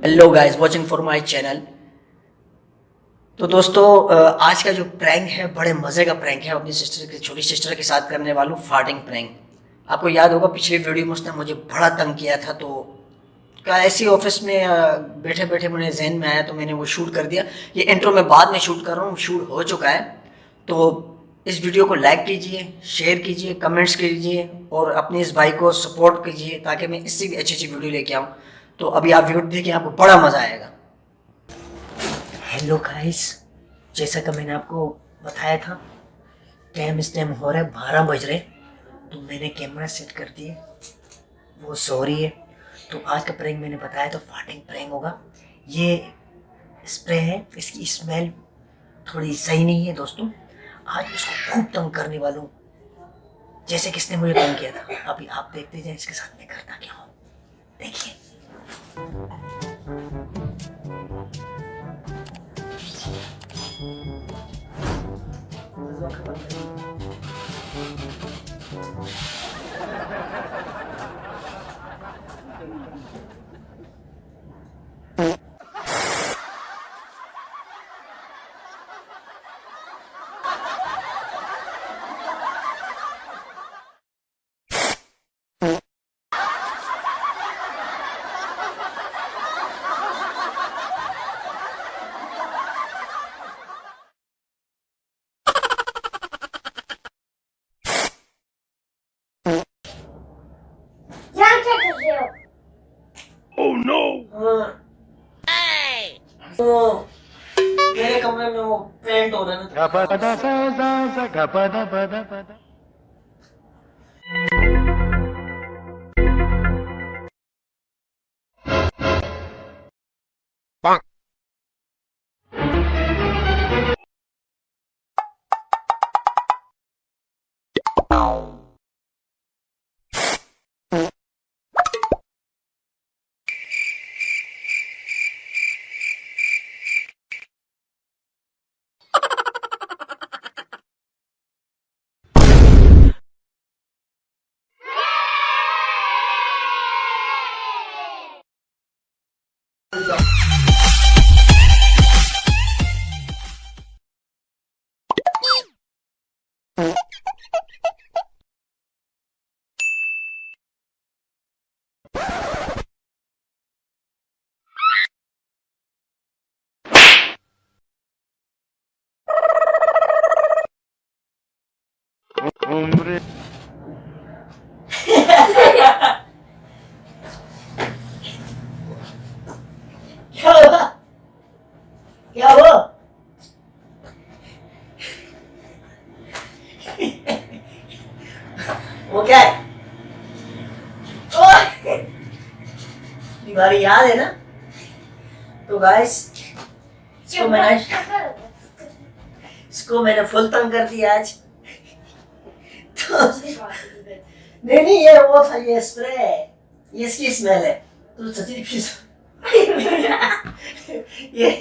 Hello guys watching for my channel. तो दोस्तों आज का जो प्रैंक है बड़े मज़े का प्रैंक है। अपनी छोटी सिस्टर के साथ करने वाला हूँ फार्टिंग प्रैंक। आपको याद होगा पिछली वीडियो में उसने मुझे बड़ा तंग किया था, तो क्या ऐसी ऑफिस में बैठे बैठे मुझे जहन में आया तो मैंने वो शूट कर दिया। ये इंट्रो मैं बाद में शूट कर रहा हूँ, शूट हो चुका है। तो इस वीडियो को लाइक कीजिए, शेयर कीजिए, कमेंट्स कीजिए और अपने इस भाई को सपोर्ट कीजिए ताकि मैं इससे भी अच्छी अच्छी वीडियो लेके आऊँ। तो अभी आप वीडियो देखिए, आपको बड़ा मज़ा आएगा। हेलो गाइस, जैसा कि मैंने आपको बताया था टाइम इस टाइम हो रहा है 12 बज रहे, तो मैंने कैमरा सेट कर दिए, वो सो रही है। तो आज का प्रैंक मैंने बताया तो फार्टिंग प्रैंक होगा। ये स्प्रे है, इसकी स्मेल थोड़ी सही नहीं है दोस्तों। आज इसको खूब तंग करने वाला हूँ जैसे किसने मुझे तंग किया था। अभी आप देखते जाए इसके साथ मैं करता क्या हूँ, देखिए। Oh no! तो मेरे कमरे में वो पेंट हो रहा है ना। Hombre. क्या हुआ? क्या हुआ? वो क्या है? ओह! दीवारी याद है ना? तो गाइस इसको मैंने फुल तंग कर दिया आज। तो नहीं ये वो था, ये स्प्रे है, ये इसकी स्मेल है। तो सच्ची ये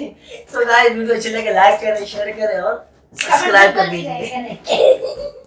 तो गाइस वीडियो अच्छी लगे लाइक करें, शेयर करें और सब्सक्राइब कर दीजिए।